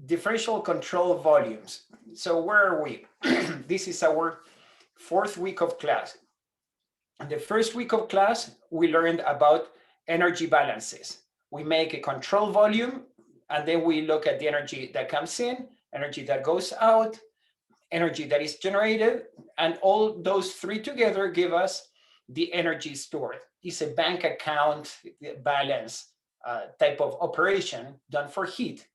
differential control volumes. So where are we? This is our fourth week of class. In the first week of class, we learned about energy balances. We make a control volume, and then we look at the energy that comes in, energy that goes out, energy that is generated, and all those three together give us the energy stored. It's a bank account balance type of operation done for heat.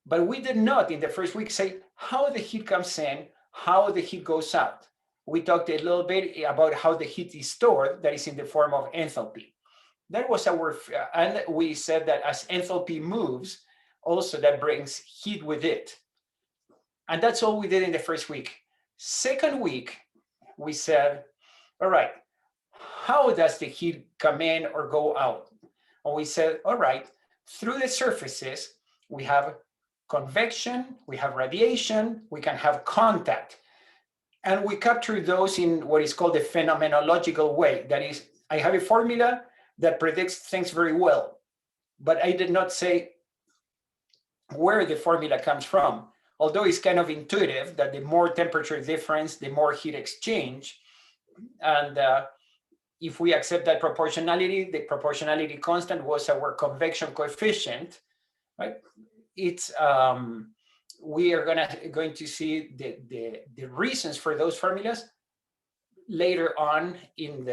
But we did not in the first week say how the heat comes in, how the heat goes out. We talked a little bit about how the heat is stored, that is in the form of enthalpy. That was our, and we said that as enthalpy moves, also that brings heat with it. And that's all we did in the first week. Second week, we said, all right, how does the heat come in or go out? And we said, all right, through the surfaces, we have convection, we have radiation, we can have contact. And we capture those in what is called a phenomenological way. That is, I have a formula that predicts things very well, but I did not say where the formula comes from, although it's kind of intuitive that the more temperature difference, the more heat exchange. And if we accept that proportionality, the proportionality constant was our convection coefficient, right? It's we are going to see the reasons for those formulas later on in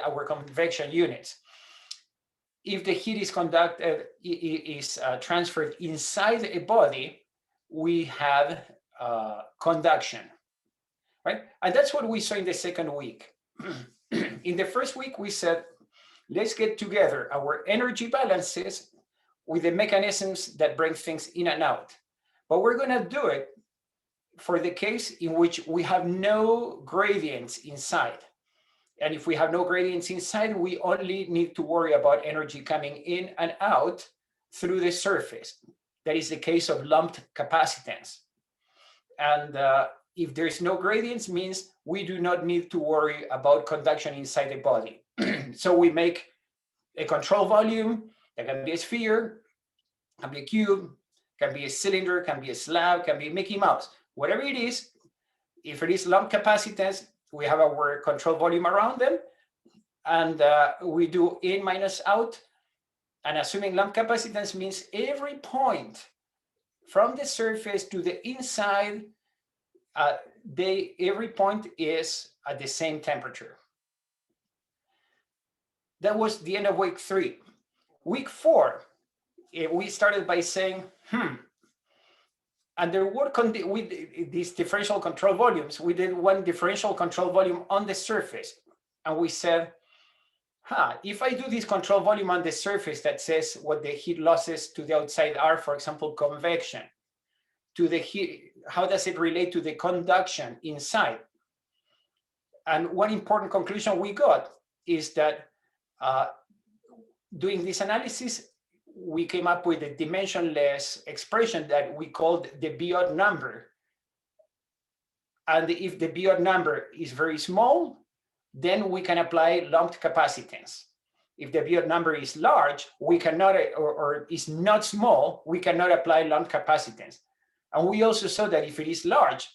our convection units. If the heat is conducted, is transferred inside a body, we have conduction, right? And that's what we saw in the second week. In the first week, we said, let's get together our energy balances with the mechanisms that bring things in and out. But we're going to do it for the case in which we have no gradients inside. And if we have no gradients inside, we only need to worry about energy coming in and out through the surface. That is the case of lumped capacitance. And if there's no gradients, means we do not need to worry about conduction inside the body. So we make a control volume that can be a sphere, can be a cube, can be a cylinder, can be a slab, can be Mickey Mouse. Whatever it is, if it is lumped capacitance, we have our control volume around them, and we do in minus out. And assuming lumped capacitance means every point from the surface to the inside, every point is at the same temperature. That was the end of week 3. Week 4, we started by saying, under what with these differential control volumes, we did one differential control volume on the surface. And we said, if I do this control volume on the surface that says what the heat losses to the outside are, for example, convection, to the heat, how does it relate to the conduction inside? And one important conclusion we got is that doing this analysis, we came up with a dimensionless expression that we called the Biot number. And if the Biot number is very small, then we can apply lumped capacitance. If the Biot number is large, we cannot, or is not small, we cannot apply lumped capacitance. And we also saw that if it is large,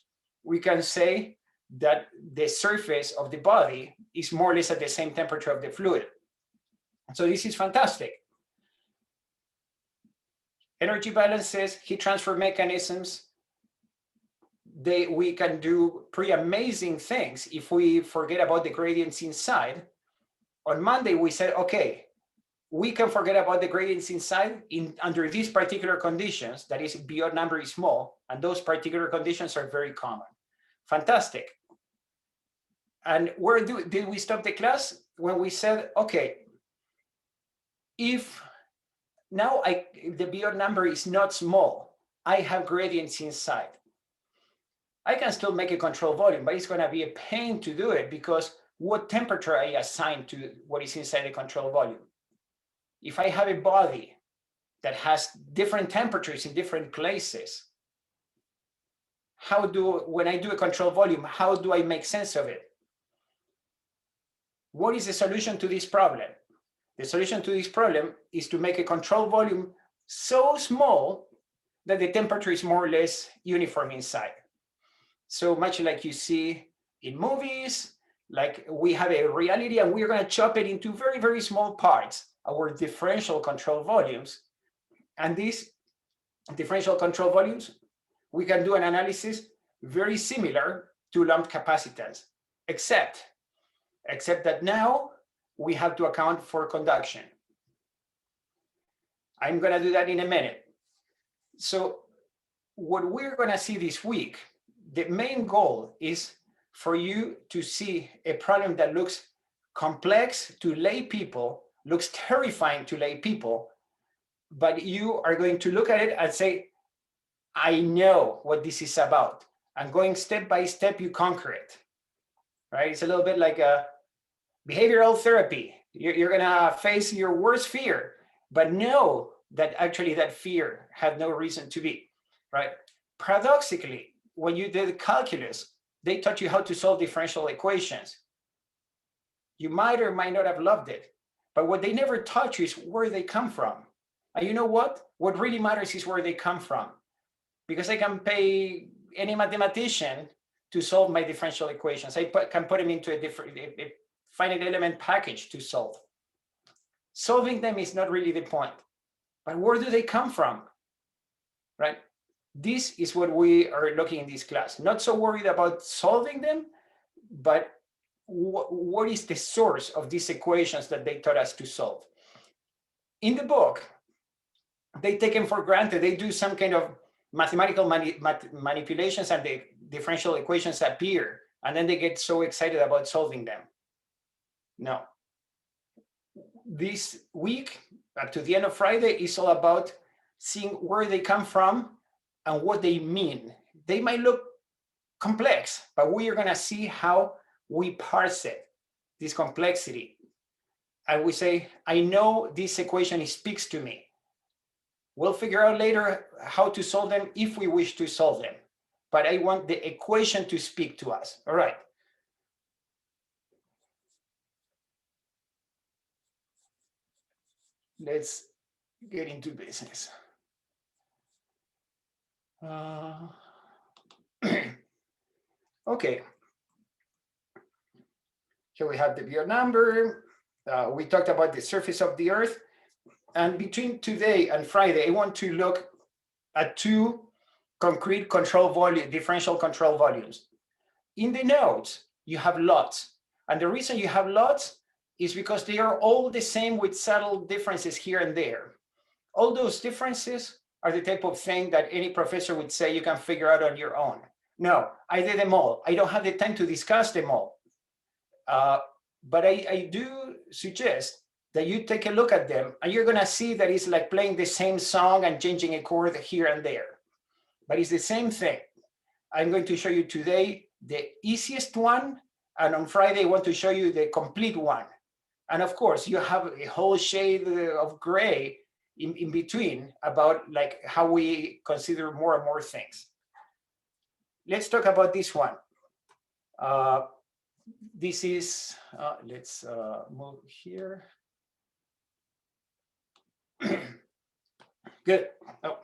we can say that the surface of the body is more or less at the same temperature of the fluid. So this is fantastic. Energy balances, heat transfer mechanisms, we can do pretty amazing things if we forget about the gradients inside. On Monday, we said, okay, we can forget about the gradients inside under these particular conditions, that is, Biot number is small, and those particular conditions are very common. Fantastic. And where did we stop the class? When we said, okay, if now the Biot number is not small, I have gradients inside, I can still make a control volume, but it's going to be a pain to do it because what temperature I assign to what is inside the control volume. If I have a body that has different temperatures in different places, when I do a control volume, how do I make sense of it? What is the solution to this problem? The solution to this problem is to make a control volume so small that the temperature is more or less uniform inside. So much like you see in movies, like we have a reality and we're going to chop it into very, very small parts, our differential control volumes. And these differential control volumes, we can do an analysis very similar to lumped capacitance, except that now we have to account for conduction. I'm going to do that in a minute. So what we're going to see this week, the main goal is for you to see a problem that looks complex to lay people, looks terrifying to lay people, but you are going to look at it and say, I know what this is about. And going step by step, you conquer it, right? It's a little bit like a behavioral therapy. You're going to face your worst fear, but know that actually that fear had no reason to be, right? Paradoxically, when you did calculus, they taught you how to solve differential equations. You might or might not have loved it, but what they never taught you is where they come from. And you know what? What really matters is where they come from, because I can pay any mathematician to solve my differential equations. I can put them into a finite element package to solve. Solving them is not really the point, but where do they come from, right? This is what we are looking in this class. Not so worried about solving them, but what is the source of these equations that they taught us to solve? In the book, they take them for granted. They do some kind of mathematical manipulations and the differential equations appear, and then they get so excited about solving them. No. This week, up to the end of Friday, is all about seeing where they come from and what they mean. They might look complex, but we are going to see how we parse it, this complexity. And we say, I know this equation speaks to me. We'll figure out later how to solve them if we wish to solve them. But I want the equation to speak to us. All right. Let's get into business. Okay. Here we have the Biot number. We talked about the surface of the Earth. And between today and Friday, I want to look at two concrete control volume, differential control volumes. In the notes, you have lots. And the reason you have lots is because they are all the same with subtle differences here and there. All those differences are the type of thing that any professor would say you can figure out on your own. No, I did them all. I don't have the time to discuss them all. But I do suggest that you take a look at them and you're gonna see that it's like playing the same song and changing a chord here and there. But it's the same thing. I'm going to show you today the easiest one, and on Friday I want to show you the complete one. And of course, you have a whole shade of gray in between about like how we consider more and more things. Let's talk about this one. This is, let's move here. Good. Oh.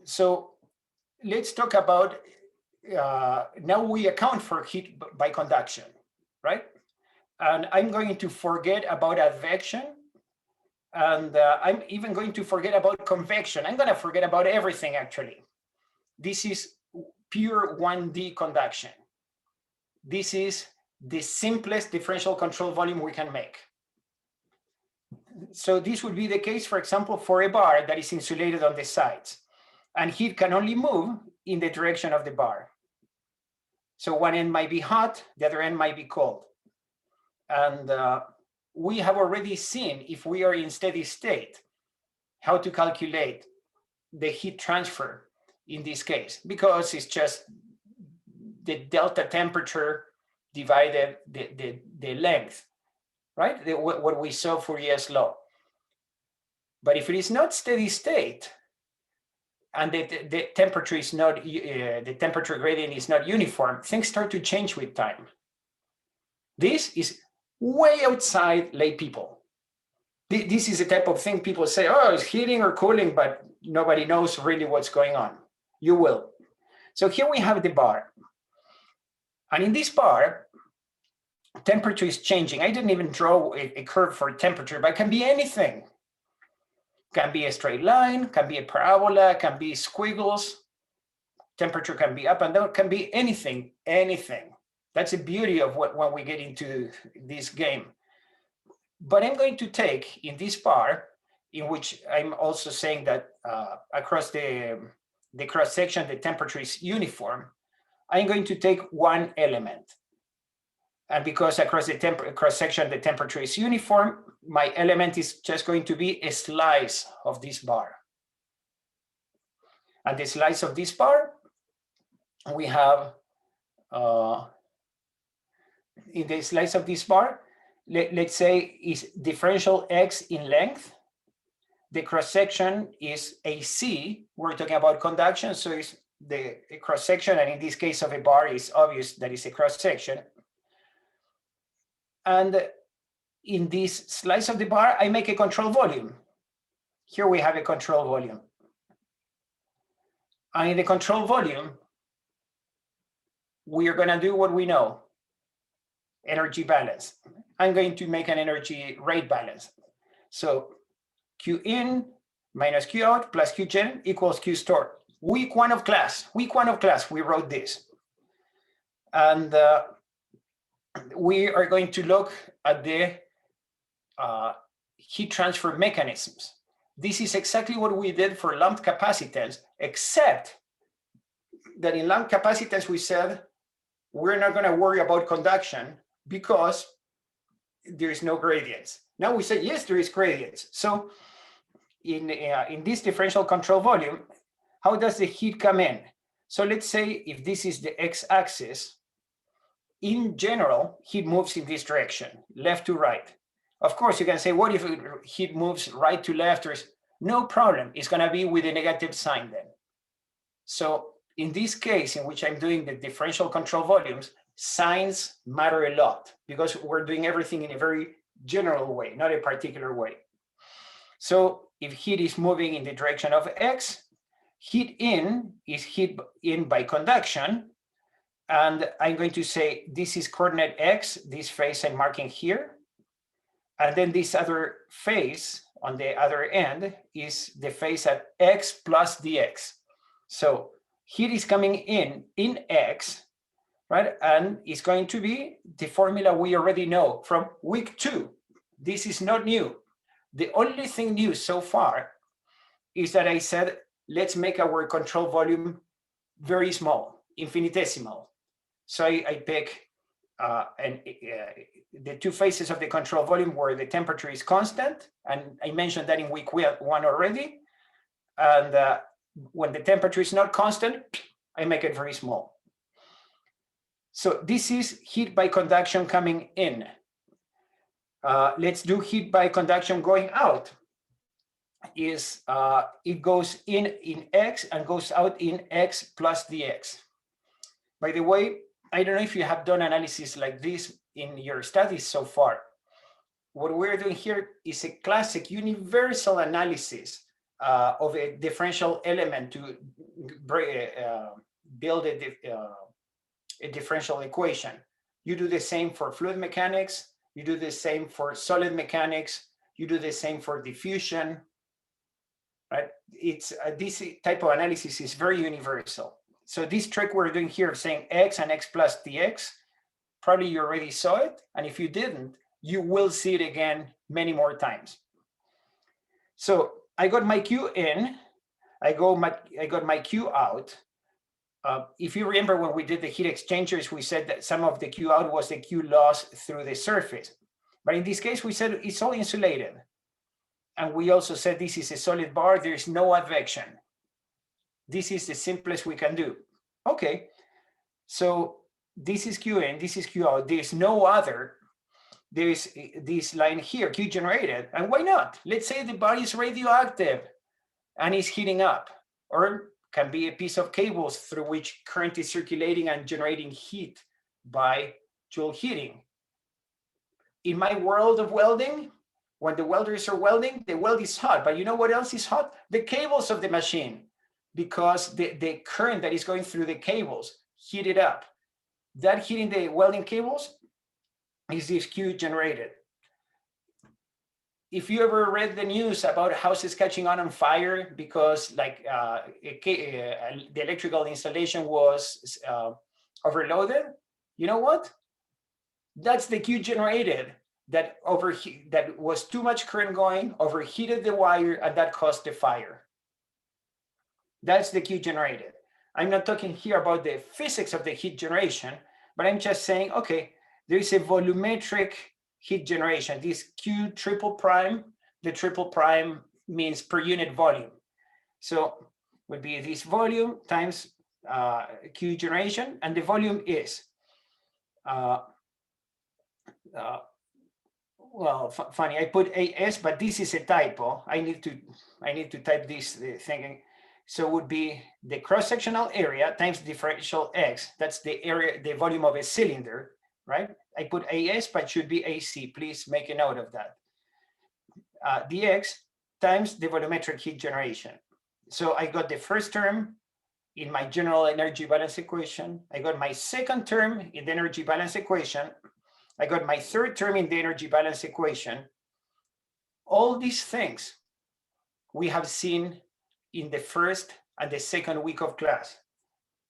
So let's talk about, now we account for heat by conduction, right? And I'm going to forget about advection. And I'm even going to forget about convection. I'm going to forget about everything, actually. This is pure 1D conduction. This is the simplest differential control volume we can make. So this would be the case, for example, for a bar that is insulated on the sides. And heat can only move in the direction of the bar. So one end might be hot, the other end might be cold. And we have already seen, if we are in steady state, how to calculate the heat transfer in this case, because it's just the delta temperature divided the length, right? What we saw Fourier's law. But if it is not steady state, and the temperature is not, the temperature gradient is not uniform, things start to change with time. This is way outside lay people. This is the type of thing people say, oh, it's heating or cooling, but nobody knows really what's going on. You will. So here we have the bar. And in this bar, temperature is changing. I didn't even draw a curve for temperature, but it can be anything. Can be a straight line, can be a parabola, can be squiggles. Temperature can be up and down, can be anything, anything. That's the beauty of when we get into this game. But I'm going to take in this bar, in which I'm also saying that across the cross section, the temperature is uniform. I'm going to take one element. And because across the cross section, the temperature is uniform, my element is just going to be a slice of this bar. And the slice of this bar, we have, in the slice of this bar, let's say is differential x in length. The cross section is AC. We're talking about conduction, so it's the cross section, and in this case of a bar, is obvious that it's a cross section. And in this slice of the bar, I make a control volume. Here we have a control volume. And in the control volume, we are going to do what we know, energy balance. I'm going to make an energy rate balance. So Q in minus Q out plus Q gen equals Q store. Week one of class, we wrote this. And we are going to look at the heat transfer mechanisms. This is exactly what we did for lumped capacitance, except that in lumped capacitance, we said, we're not going to worry about conduction because there is no gradients. Now we say, yes, there is gradients. So in this differential control volume, how does the heat come in? So let's say if this is the x-axis, in general, heat moves in this direction, left to right. Of course, you can say, what if heat moves right to left? No problem. It's going to be with a negative sign then. So in this case, in which I'm doing the differential control volumes, signs matter a lot because we're doing everything in a very general way, not a particular way. So if heat is moving in the direction of x, heat in is heat in by conduction. And I'm going to say this is coordinate x, this face I'm marking here. And then this other face on the other end is the face at x plus dx. So heat is coming in x, right? And it's going to be the formula we already know from week 2. This is not new. The only thing new so far is that I said, let's make our control volume very small, infinitesimal. So I pick the two faces of the control volume where the temperature is constant. And I mentioned that in week 1 already. And when the temperature is not constant, I make it very small. So this is heat by conduction coming in. Let's do heat by conduction going out. It goes in x and goes out in x plus dx. By the way, I don't know if you have done analysis like this in your studies so far. What we're doing here is a classic universal analysis of a differential element to build a differential equation. You do the same for fluid mechanics, you do the same for solid mechanics, you do the same for diffusion, right? It's this type of analysis is very universal. So this trick we're doing here of saying x and x plus dx, probably you already saw it. And if you didn't, you will see it again many more times. So I got my Q in, I got my Q out. If you remember when we did the heat exchangers, we said that some of the Q out was the Q loss through the surface. But in this case, we said it's all insulated. And we also said this is a solid bar, there is no advection. This is the simplest we can do. Okay, so this is Q in, this is Q out, there's no other. There is this line here, Q generated, and why not? Let's say the body is radioactive and is heating up, or can be a piece of cables through which current is circulating and generating heat by Joule heating. In my world of welding, When the welders are welding, the weld is hot, but you know what else is hot? The cables of the machine, because the current that is going through the cables heat it up. That heating the welding cables is this Q generated. If you ever read the news about houses catching on fire because like the electrical installation was overloaded, you know what? That's the Q generated that that was too much current going, overheated the wire, and that caused the fire. That's the Q generated. I'm not talking here about the physics of the heat generation, but I'm just saying, okay, there is a volumetric heat generation. This Q triple prime, the triple prime means per unit volume. So would be this volume times Q generation, and the volume is, well, funny, I put AS, but this is a typo. I need to type this thing. So it would be the cross-sectional area times differential X. That's the area, the volume of a cylinder, right? I put AS, but it should be AC. Please make a note of that. dx times the volumetric heat generation. So I got the first term in my general energy balance equation. I got my second term in the energy balance equation. I got my third term in the energy balance equation. All these things we have seen in the first and the second week of class.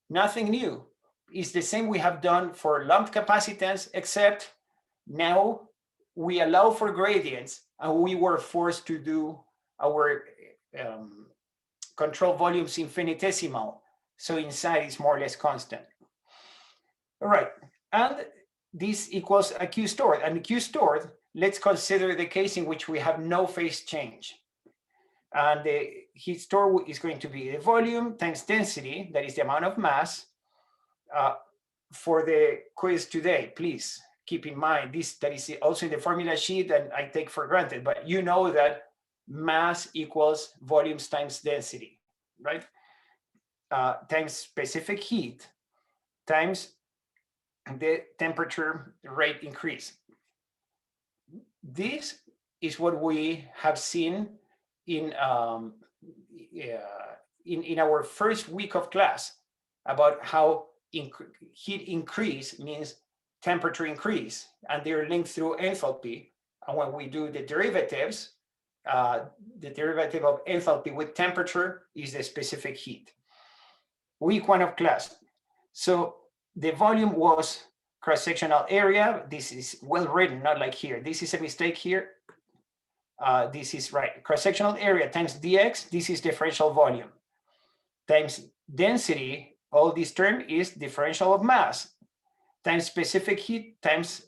Nothing new. It's the same we have done for lumped capacitance, except now we allow for gradients and we were forced to do our control volumes infinitesimal. So inside is more or less constant. All right, and this equals a Q stored. And Q stored, let's consider the case in which we have no phase change. And the heat stored is going to be the volume times density, that is the amount of mass. For the quiz today, please keep in mind this, that is also in the formula sheet that I take for granted, but you know that mass equals volumes times density, right? Times specific heat times the temperature rate increase. This is what we have seen in our first week of class about how heat increase means temperature increase, and they're linked through enthalpy. And when we do the derivatives, the derivative of enthalpy with temperature is the specific heat. Week one of class. So the volume was cross-sectional area. This is well written, not like here. This is a mistake here. This is right. Cross-sectional area times dx. This is differential volume times density. All this term is differential of mass times specific heat times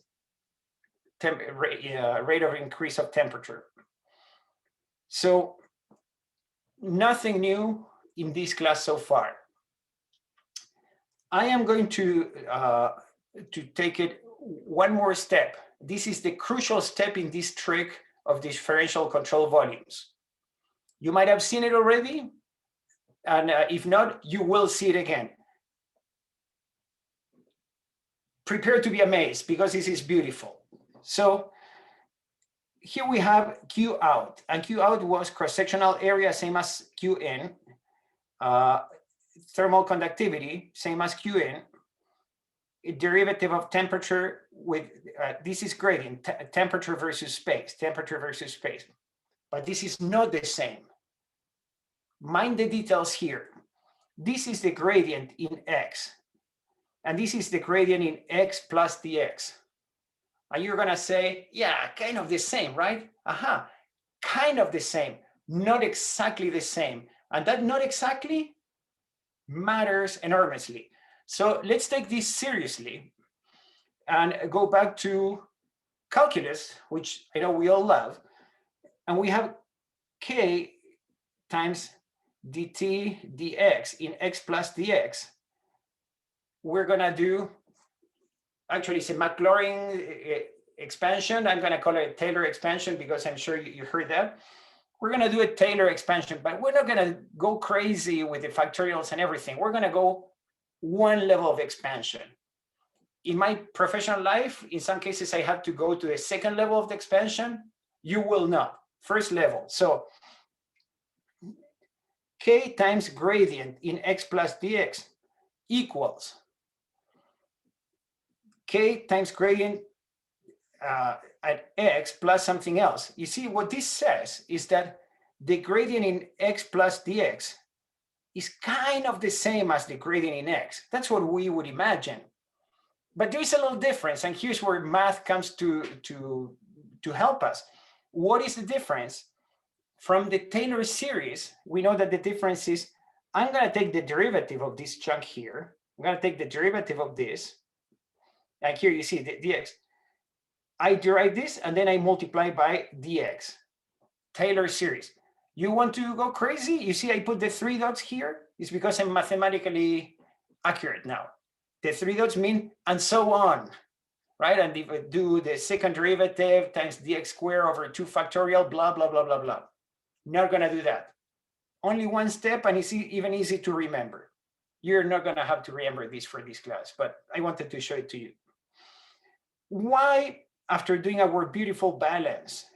rate of increase of temperature. So nothing new in this class so far. I am going to take it one more step. This is the crucial step in this trick of differential control volumes. You might have seen it already, and if not, you will see it again. Prepare to be amazed, because this is beautiful. So here we have Q out, and Q out was cross-sectional area, same as Q in. Thermal conductivity, same as Q in. A derivative of temperature with, this is gradient, temperature versus space, But this is not the same. Mind the details here. This is the gradient in X. And this is the gradient in X plus dx. And you're gonna say, yeah, kind of the same, right? Kind of the same, not exactly the same. And that not exactly matters enormously. So let's take this seriously and go back to calculus, which I know we all love. And we have K times dt dx in X plus dx. We're gonna do, actually it's a Maclaurin expansion. I'm gonna call it a Taylor expansion because I'm sure you heard that. We're gonna do a Taylor expansion, but we're not gonna go crazy with the factorials and everything. We're gonna go one level of expansion. In my professional life, in some cases, I have to go to the second level of the expansion. You will not. First level. So K times gradient in x plus dx equals K times gradient at x plus something else. You see, what this says is that the gradient in x plus dx is kind of the same as the gradient in x. That's what we would imagine. But there is a little difference, and here's where math comes to help us. What is the difference? From the Taylor series, we know that the difference is, I'm going to take the derivative of this chunk here. I'm going to take the derivative of this. And here you see the dx. I derive this, and then I multiply by dx. Taylor series. You want to go crazy? You see I put the 3 dots here? It's because I'm mathematically accurate now. The 3 dots mean and so on, right? And if I do the second derivative times dx squared over 2 factorial, blah, blah, blah, blah, blah. Not going to do that. Only one step, and it's even easy to remember. You're not going to have to remember this for this class, but I wanted to show it to you. Why, after doing our beautiful balance,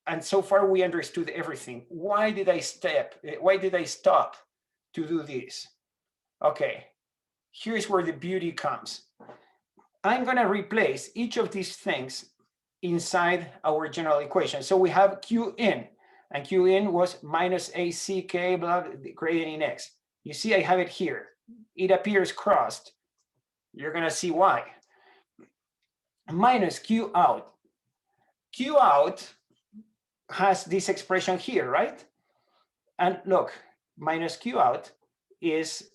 and so far we understood everything, why did I stop to do this? Okay, here's where the beauty comes. I'm going to replace each of these things inside our general equation. So we have Q in, and Q in was minus ACK blah, gradient in X. You see, I have it here. It appears crossed. You're going to see why. Minus Q out. Q out has this expression here, right? And look, minus Q out is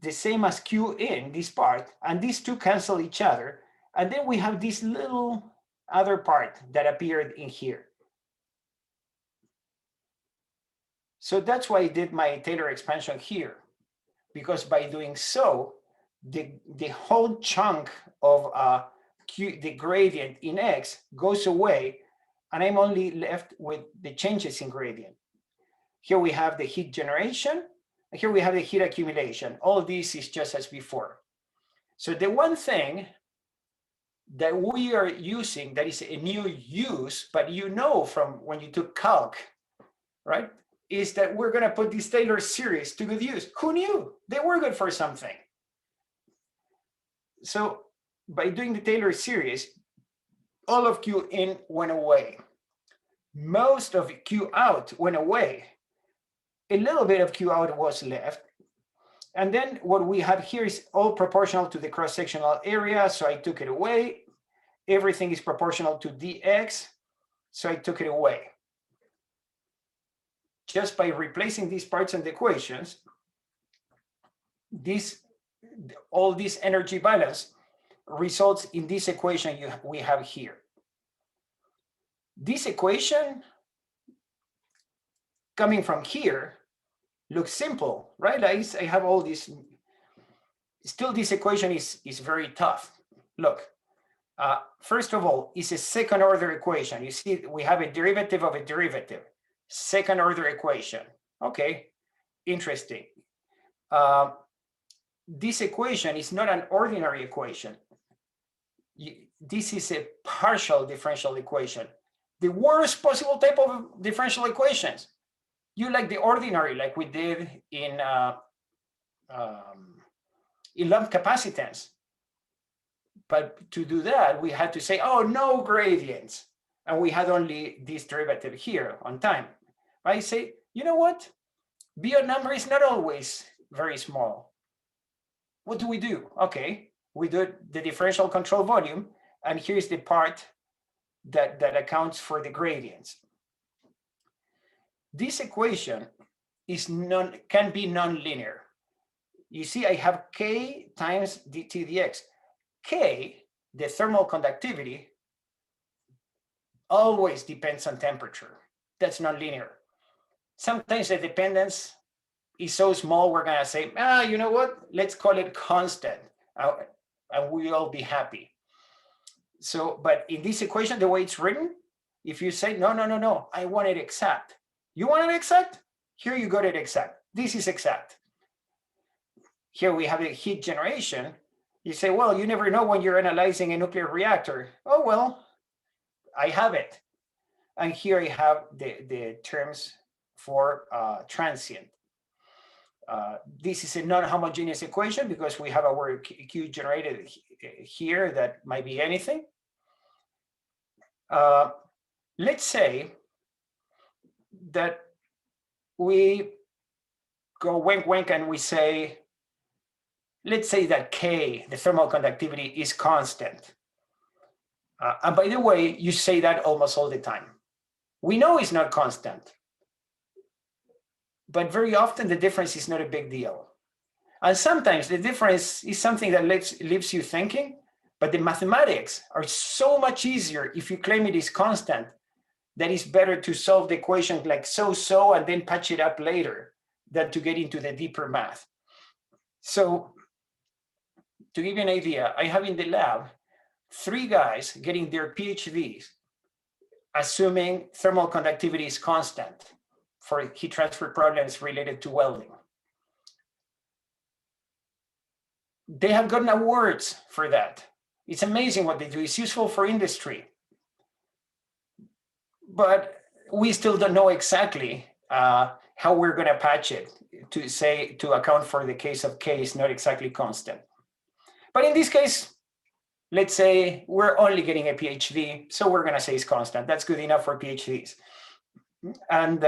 the same as Q in, this part, and these two cancel each other. And then we have this little other part that appeared in here. So that's why I did my Taylor expansion here, because by doing so, the whole chunk of the gradient in X goes away, and I'm only left with the changes in gradient. Here we have the heat generation, and here we have the heat accumulation. All this is just as before. So the one thing that we are using that is a new use, but you know from when you took calc, right, is that we're going to put these Taylor series to good use. Who knew? They were good for something. So by doing the Taylor series, all of Q in went away. Most of Q out went away. A little bit of Q out was left. And then what we have here is all proportional to the cross-sectional area, so I took it away. Everything is proportional to dx, so I took it away. Just by replacing these parts in the equations, all this energy balance results in this equation we have here. This equation coming from here looks simple, right? I have all this. Still, this equation is very tough. Look, first of all, it's a second order equation. You see, we have a derivative of a derivative, second order equation. Okay, interesting. This equation is not an ordinary equation. This is a partial differential equation. The worst possible type of differential equations. You like the ordinary, like we did in lump capacitance. But to do that, we had to say, oh, no gradients. And we had only this derivative here on time. I say, you know what? Biot number is not always very small. What do we do? Okay, we do the differential control volume, and here's the part that accounts for the gradients. This equation can be nonlinear. You see, I have K times dt dx. K, the thermal conductivity, always depends on temperature. That's nonlinear. Sometimes the dependence is so small, we're going to say, you know what? Let's call it constant, and we'll all be happy. So, but in this equation, the way it's written, if you say, no, I want it exact. You want it exact? Here you got it exact. This is exact. Here we have a heat generation. You say, well, you never know when you're analyzing a nuclear reactor. Oh, well, I have it. And here I have the terms for transient. This is a non-homogeneous equation because we have our Q generated here that might be anything. Let's say that we go wink and we say, let's say that K, the thermal conductivity, is constant. And by the way, you say that almost all the time. We know it's not constant, but very often the difference is not a big deal. And sometimes the difference is something that leaves you thinking, but the mathematics are so much easier if you claim it is constant that it's better to solve the equation like so and then patch it up later than to get into the deeper math. So to give you an idea, I have in the lab 3 guys getting their PhDs assuming thermal conductivity is constant for heat transfer problems related to welding. They have gotten awards for that. It's amazing what they do. It's useful for industry. But we still don't know exactly how we're going to patch it to account for the case of K is not exactly constant. But in this case, let's say we're only getting a PhD, so we're going to say it's constant. That's good enough for PhDs. And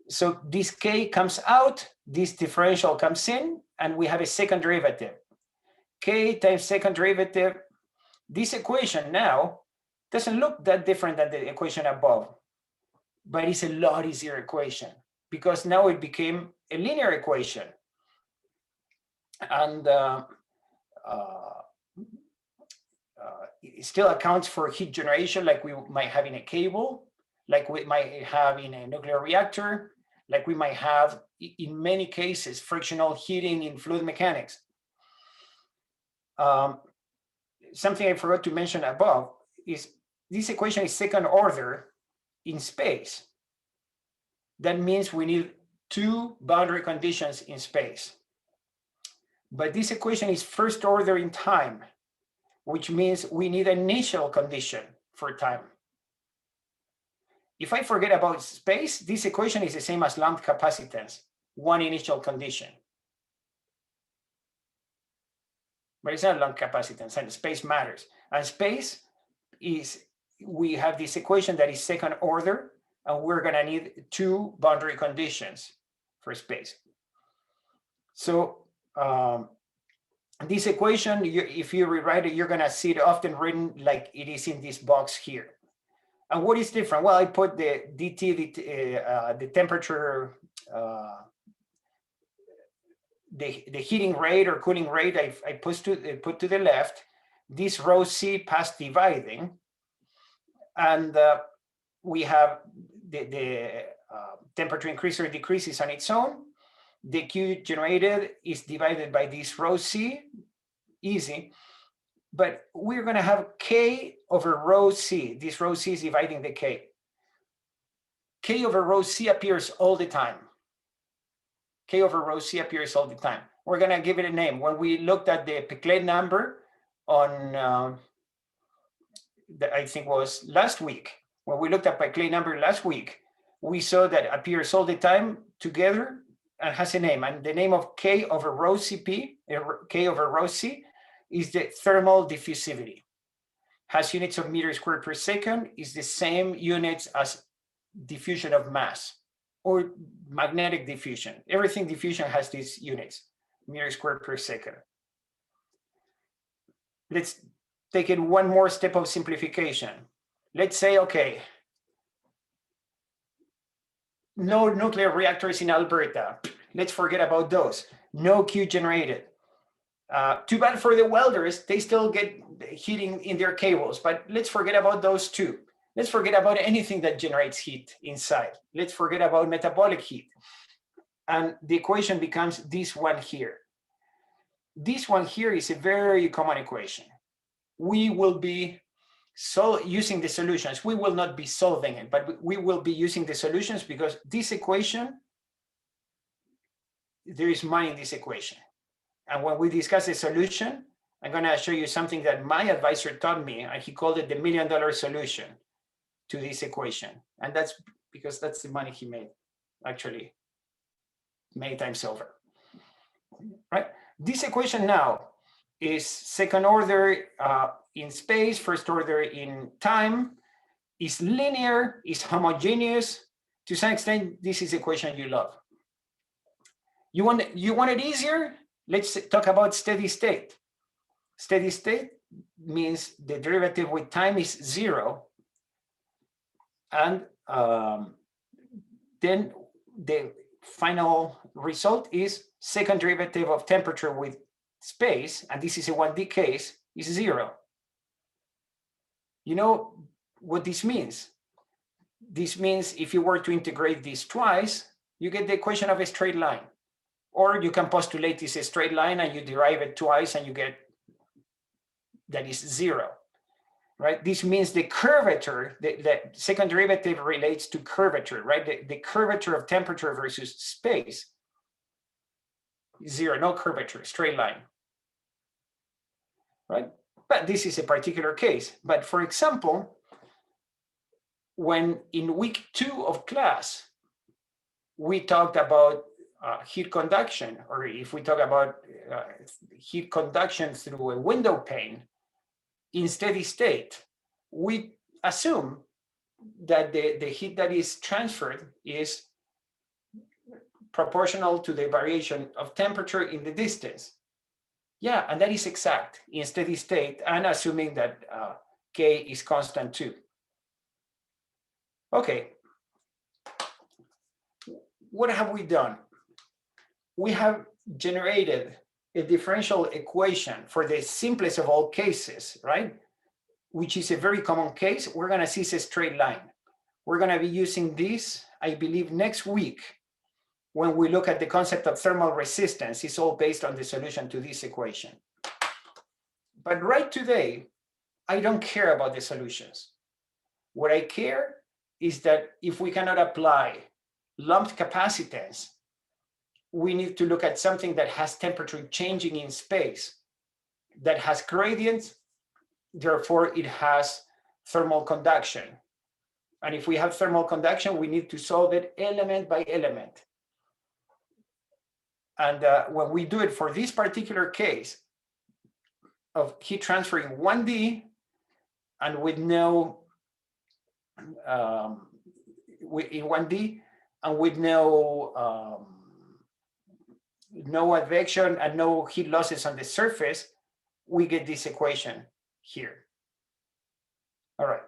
so this K comes out, this differential comes in, and we have a second derivative. K times second derivative. This equation now doesn't look that different than the equation above, but it's a lot easier equation because now it became a linear equation. And it still accounts for heat generation like we might have in a cable, like we might have in a nuclear reactor, like we might have in many cases frictional heating in fluid mechanics. Something I forgot to mention above is this equation is second order in space. That means we need 2 boundary conditions in space. But this equation is first order in time, which means we need an initial condition for time. If I forget about space, this equation is the same as lump capacitance, 1 initial condition. But it's not lump capacitance, and space matters. And space is, we have this equation that is second order, and we're going to need 2 boundary conditions for space. So this equation, if you rewrite it, you're going to see it often written like it is in this box here. And what is different? Well, I put the dT, the temperature, the heating rate or cooling rate, I put to the left. This rho C past dividing. And we have the temperature increases or decreases on its own. The Q generated is divided by this rho C, easy. But we're going to have K over rho C. This rho C is dividing the K. K over rho C appears all the time. K over rho C appears all the time. We're going to give it a name. When we looked at the Peclet number on, I think was last week, when we looked at Peclet number last week, we saw that appears all the time together and has a name. And the name of K over rho CP, K over rho C, is the thermal diffusivity. Has units of meters squared per second, is the same units as diffusion of mass or magnetic diffusion. Everything diffusion has these units, meters squared per second. Let's take it one more step of simplification. Let's say, okay, no nuclear reactors in Alberta. Let's forget about those. No Q generated. Too bad for the welders, they still get heating in their cables, but let's forget about those too. Let's forget about anything that generates heat inside. Let's forget about metabolic heat. And the equation becomes this one here. This one here is a very common equation. We will be using the solutions. We will not be solving it, but we will be using the solutions because this equation, there is money in this equation. And when we discuss a solution, I'm going to show you something that my advisor taught me, and he called it the $1 million solution. to this equation. And that's because that's the money he made, actually, many times over, right? This equation now is second order in space, first order in time, is linear, is homogeneous. To some extent, this is the equation you love. You want it easier? Let's talk about steady state. Steady state means the derivative with time is 0. And then the final result is second derivative of temperature with space, and this is a 1D case, is 0. You know what this means? This means if you were to integrate this twice, you get the equation of a straight line. Or you can postulate this a straight line and you derive it twice and you get that is 0, right? This means the curvature, the second derivative relates to curvature, right? The curvature of temperature versus space, 0, no curvature, straight line, right? But this is a particular case. But for example, when in week 2 of class, we talked about heat conduction, or if we talk about heat conduction through a window pane, in steady state, we assume that the heat that is transferred is proportional to the variation of temperature in the distance. Yeah, and that is exact in steady state, and assuming that K is constant too. Okay, what have we done? We have generated a differential equation for the simplest of all cases, right? Which is a very common case. We're gonna see a straight line. We're gonna be using this, I believe, next week when we look at the concept of thermal resistance. It's all based on the solution to this equation. But right today, I don't care about the solutions. What I care is that if we cannot apply lumped capacitance, we need to look at something that has temperature changing in space, that has gradients, therefore it has thermal conduction. And if we have thermal conduction, we need to solve it element by element. And when we do it for this particular case of heat transfer in 1D and with no, in 1D and with no advection and no heat losses on the surface, we get this equation here. All right.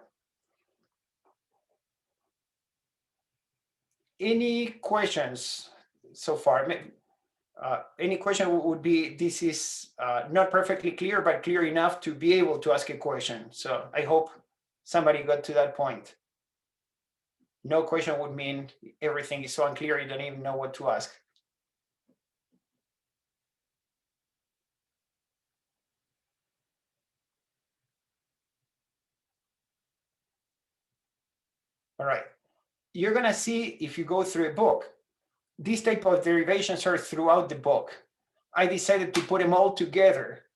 Any questions so far? Any question would be, this is not perfectly clear, but clear enough to be able to ask a question. So I hope somebody got to that point. No question would mean everything is so unclear you don't even know what to ask. All right. You're gonna see, if you go through a book, these type of derivations are throughout the book. I decided to put them all together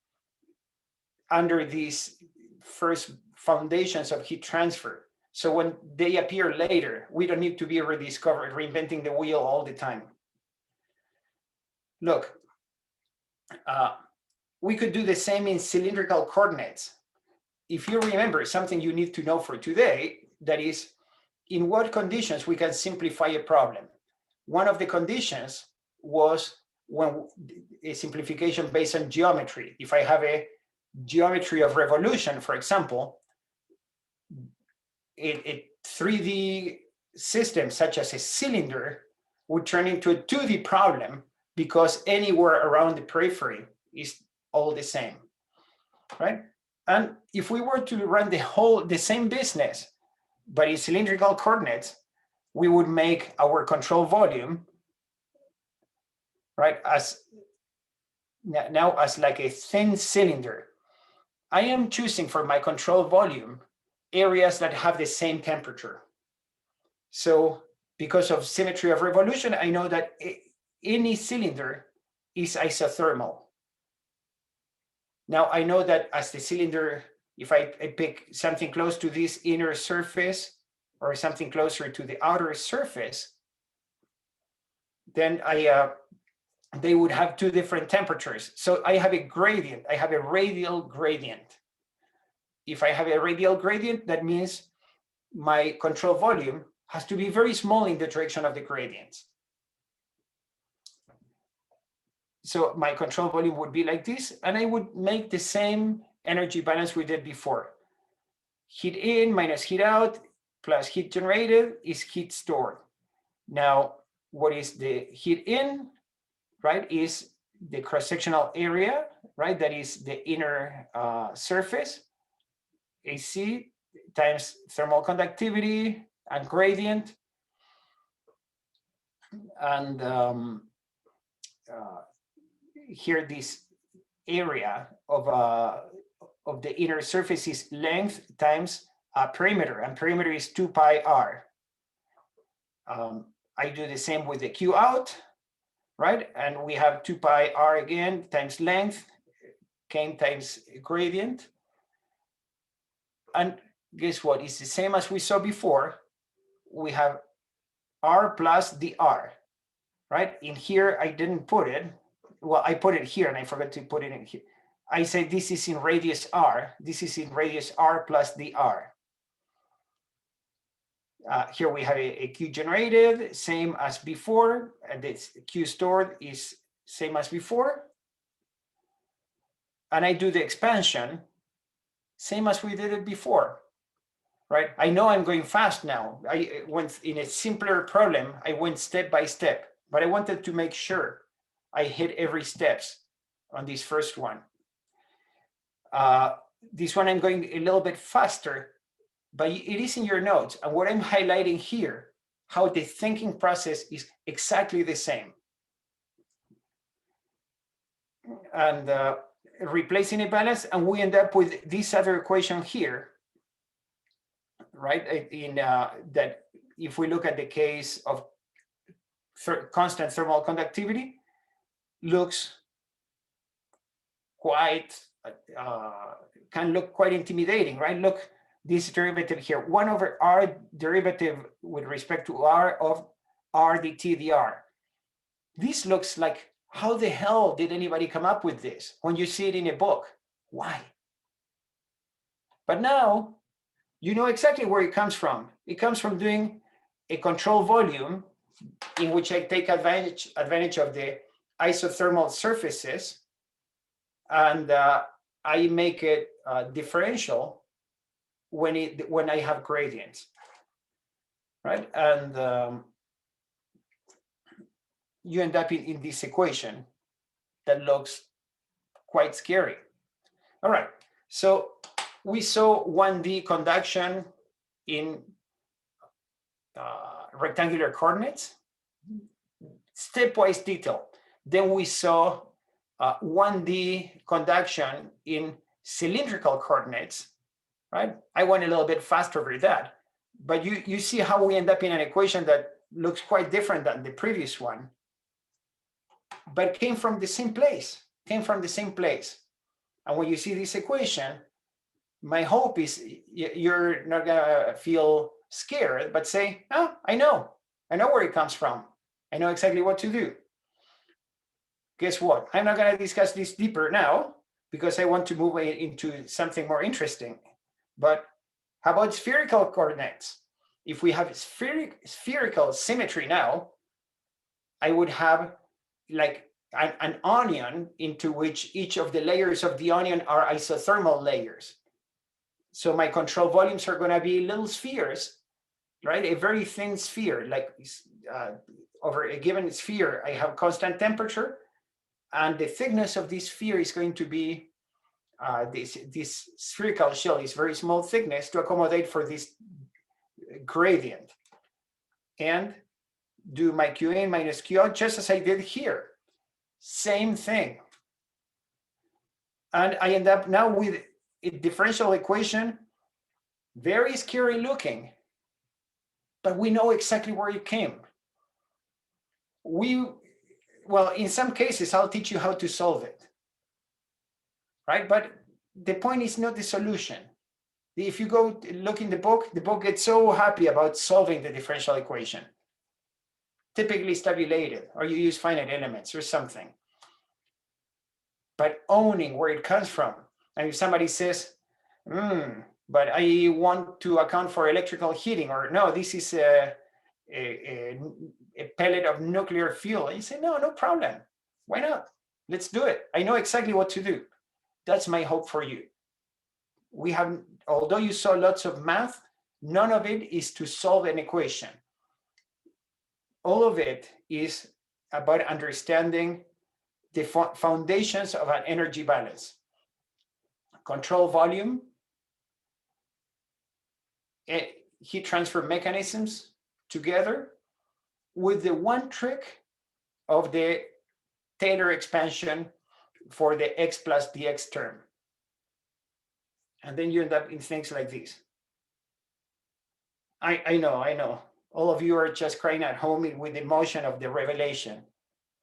under these first foundations of heat transfer. So when they appear later, we don't need to be reinventing the wheel all the time. Look, we could do the same in cylindrical coordinates. If you remember something you need to know for today, that is, in what conditions we can simplify a problem. One of the conditions was when a simplification based on geometry. If I have a geometry of revolution, for example, a 3D system such as a cylinder would turn into a 2D problem because anywhere around the periphery is all the same, right? And if we were to run the same business, but in cylindrical coordinates, we would make our control volume, right, as now as like a thin cylinder. I am choosing for my control volume areas that have the same temperature. So because of symmetry of revolution, I know that any cylinder is isothermal. Now I know that as the cylinder, if I pick something close to this inner surface, or something closer to the outer surface, then they would have two different temperatures. So I have a gradient, I have a radial gradient. If I have a radial gradient, that means my control volume has to be very small in the direction of the gradients. So my control volume would be like this, and I would make the same energy balance we did before. Heat in minus heat out plus heat generated is heat stored. Now, what is the heat in, right, is the cross-sectional area, right, that is the inner surface, AC times thermal conductivity and gradient. And here this area of the inner surface is length times perimeter, and perimeter is 2 pi r. I do the same with the Q out, right? And we have 2 pi r again times length, K times gradient. And guess what? It's the same as we saw before. We have r plus the r, right? In here, I didn't put it. Well, I put it here and I forgot to put it in here. I say this is in radius r. This is in radius r plus the r. Here we have a Q generated, same as before, and this Q stored is same as before. And I do the expansion, same as we did it before, right? I know I'm going fast now. I went in a simpler problem, I went step by step, but I wanted to make sure I hit every steps on this first one. This one I'm going a little bit faster, but it is in your notes. And what I'm highlighting here, how the thinking process is exactly the same. And replacing a balance, and we end up with this other equation here, right? In that, if we look at the case of constant thermal conductivity, looks quite, can look quite intimidating, right? Look, this derivative here, 1 over r derivative with respect to r of r dt dr. This looks like, how the hell did anybody come up with this when you see it in a book? Why? But now you know exactly where it comes from. It comes from doing a control volume in which I take advantage of the isothermal surfaces, and I make it differential when I have gradients, right? And you end up in this equation that looks quite scary. All right, so we saw 1D conduction in rectangular coordinates, stepwise detail. Then we saw 1D conduction in cylindrical coordinates, right? I went a little bit fast over that, but you see how we end up in an equation that looks quite different than the previous one, but came from the same place, And when you see this equation, my hope is you're not gonna feel scared, but say, oh, I know where it comes from. I know exactly what to do. Guess what? I'm not gonna discuss this deeper now because I want to move into something more interesting. But how about spherical coordinates? If we have spherical symmetry now, I would have like an onion into which each of the layers of the onion are isothermal layers. So my control volumes are going to be little spheres, right? A very thin sphere, like over a given sphere, I have constant temperature, and the thickness of this sphere is going to be this spherical shell is very small thickness to accommodate for this gradient, and do my Q in minus Q out just as I did here. Same thing. And I end up now with a differential equation, very scary looking, but we know exactly where it came. Well, in some cases, I'll teach you how to solve it, right? But the point is not the solution. If you go look in the book gets so happy about solving the differential equation. Typically it's tabulated, or you use finite elements or something. But owning where it comes from. And if somebody says, but I want to account for electrical heating, or no, this is a pellet of nuclear fuel. And you say, no problem. Why not? Let's do it. I know exactly what to do. That's my hope for you. We have, although you saw lots of math, none of it is to solve an equation. All of it is about understanding the foundations of an energy balance. Control volume, heat transfer mechanisms together, with the one trick of the Taylor expansion for the x plus dx term. And then you end up in things like this. I know. All of you are just crying at home with the emotion of the revelation.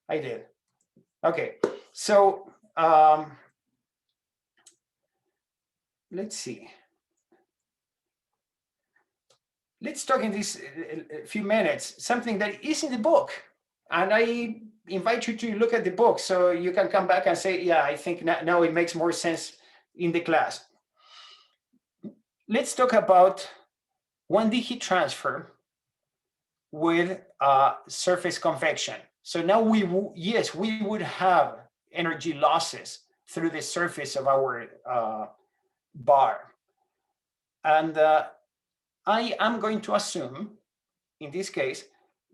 I did. Okay, so let's see. Let's talk in this few minutes something that is in the book, and I invite you to look at the book so you can come back and say, yeah, I think now it makes more sense in the class. Let's talk about 1D heat transfer with surface convection. So now we would have energy losses through the surface of our bar. And I am going to assume, in this case,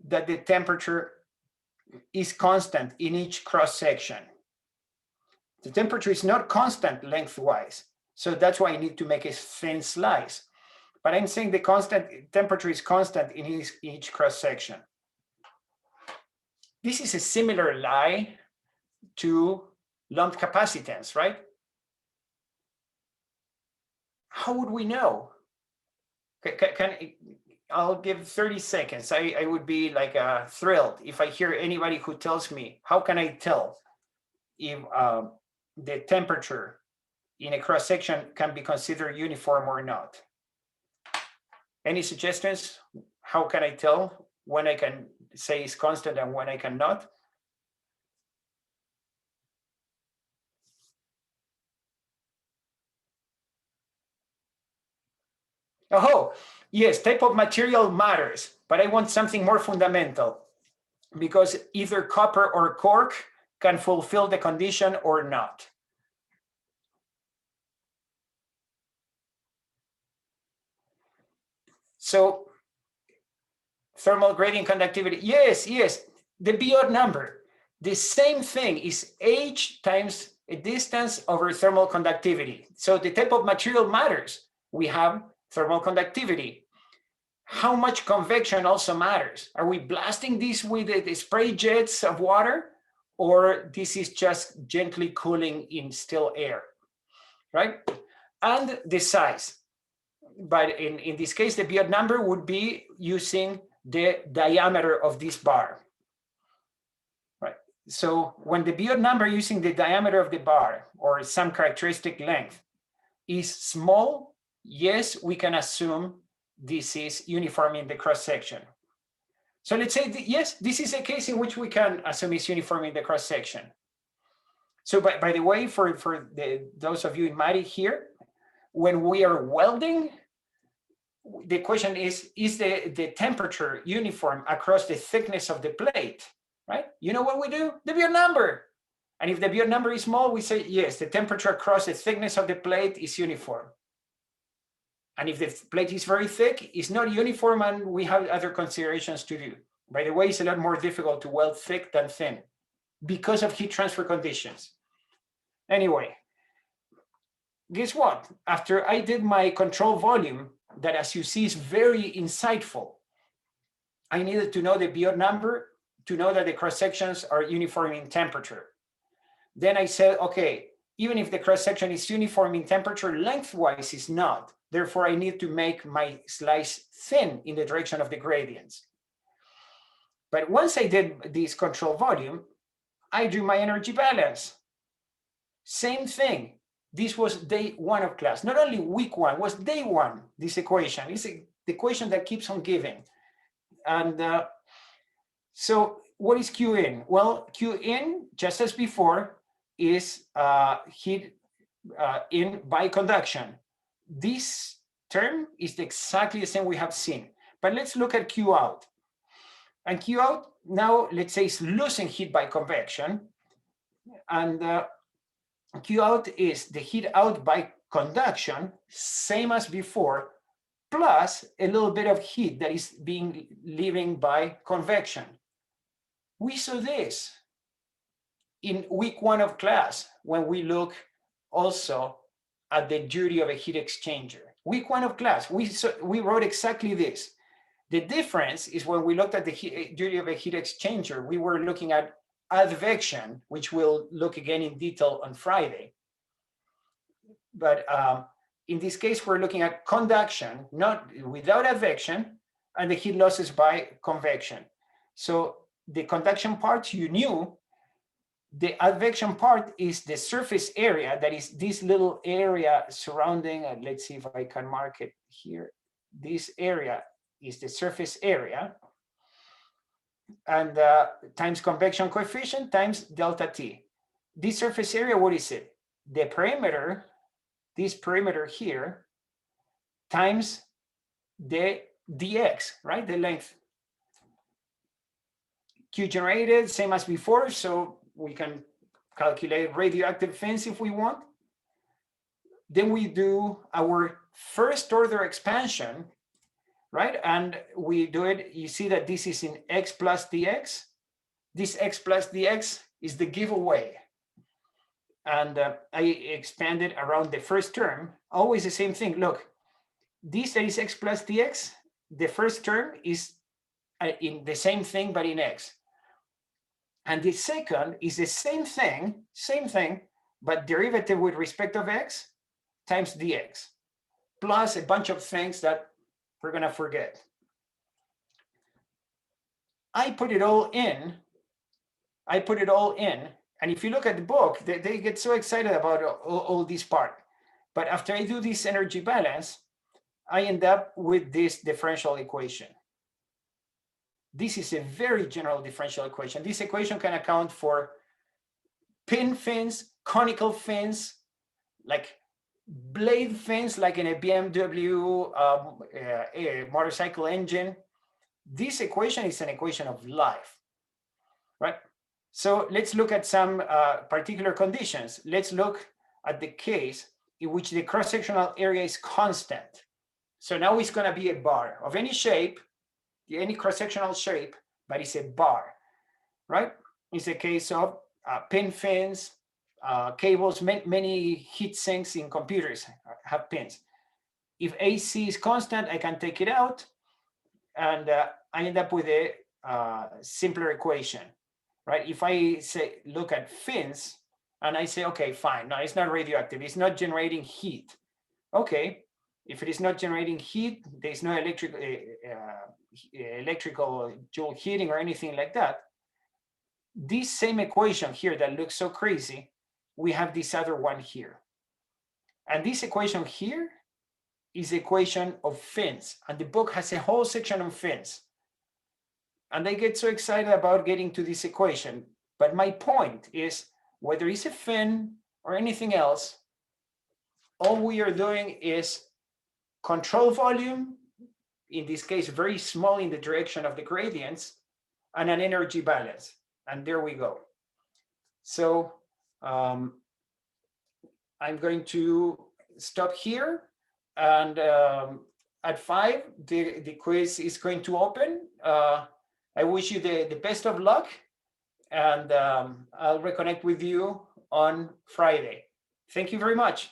that the temperature is constant in each cross section. The temperature is not constant lengthwise, so that's why I need to make a thin slice. But I'm saying the constant temperature is constant in each cross section. This is a similar lie to lumped capacitance, right? How would we know? I'll give 30 seconds. I would be like thrilled if I hear anybody who tells me, how can I tell if the temperature in a cross section can be considered uniform or not? Any suggestions? How can I tell when I can say it's constant and when I cannot? Oh, yes, type of material matters, but I want something more fundamental, because either copper or cork can fulfill the condition or not. So thermal gradient conductivity, yes, the Biot number, the same thing is H times a distance over thermal conductivity. So the type of material matters. We have thermal conductivity. How much convection also matters. Are we blasting this with the spray jets of water, or this is just gently cooling in still air, right? And the size. But in this case, the Biot number would be using the diameter of this bar, right? So when the Biot number using the diameter of the bar or some characteristic length is small, yes, we can assume this is uniform in the cross section. So let's say, yes, this is a case in which we can assume it's uniform in the cross section. So by the way, for those of you in Mari here, when we are welding, the question is the temperature uniform across the thickness of the plate, right? You know what we do? The Biot number. And if the Biot number is small, we say, yes, the temperature across the thickness of the plate is uniform. And if the plate is very thick, it's not uniform, and we have other considerations to do. By the way, it's a lot more difficult to weld thick than thin because of heat transfer conditions. Anyway, guess what? After I did my control volume, that as you see is very insightful, I needed to know the Biot number to know that the cross sections are uniform in temperature. Then I said, okay, even if the cross section is uniform in temperature, lengthwise is not. Therefore, I need to make my slice thin in the direction of the gradients. But once I did this control volume, I do my energy balance. Same thing. This was day 1 of class. Not only week 1, was day 1, this equation. It's the equation that keeps on giving. And so what is Q in? Well, Q in, just as before, is heat in by conduction. This term is exactly the same we have seen. But let's look at Q out. And Q out now, let's say, is losing heat by convection. And Q out is the heat out by conduction, same as before, plus a little bit of heat that is being leaving by convection. We saw this in week 1 of class when we look also at the duty of a heat exchanger. Week 1 of class, we wrote exactly this. The difference is when we looked at the duty of a heat exchanger, we were looking at advection, which we'll look again in detail on Friday. But in this case, we're looking at conduction, not without advection, and the heat losses by convection. So the conduction part you knew. The advection part is the surface area, that is this little area surrounding, let's see if I can mark it here. This area is the surface area, and times convection coefficient times delta T. This surface area, what is it? The perimeter, this perimeter here, times the dx, right? The length. Q generated, same as before, so we can calculate radioactive fins if we want. Then we do our first order expansion, right? And we do it, you see that this is in x plus dx. This x plus dx is the giveaway. And I expanded around the first term, always the same thing. Look, this that is x plus dx, the first term is in the same thing, but in x. And the second is the same thing, but derivative with respect of x times dx, plus a bunch of things that we're going to forget. I put it all in. And if you look at the book, they get so excited about all this part. But after I do this energy balance, I end up with this differential equation. This is a very general differential equation. This equation can account for pin fins, conical fins, like blade fins, like in a BMW a motorcycle engine. This equation is an equation of life, right? So let's look at some particular conditions. Let's look at the case in which the cross-sectional area is constant. So now it's going to be a bar of any shape, any cross-sectional shape, but it's a bar, right? It's a case of pin fins, cables. Many heat sinks in computers have pins. If AC is constant, I can take it out, and I end up with a simpler equation, right? If I say look at fins, and I say, okay, fine, no, it's not radioactive, it's not generating heat. Okay, if it is not generating heat, there's no electrical joule heating or anything like that. This same equation here that looks so crazy, we have this other one here. And this equation here is the equation of fins. And the book has a whole section on fins. And they get so excited about getting to this equation. But my point is, whether it's a fin or anything else, all we are doing is control volume, in this case, very small in the direction of the gradients, and an energy balance. And there we go. So I'm going to stop here. And at 5, the quiz is going to open. I wish you the best of luck. And I'll reconnect with you on Friday. Thank you very much.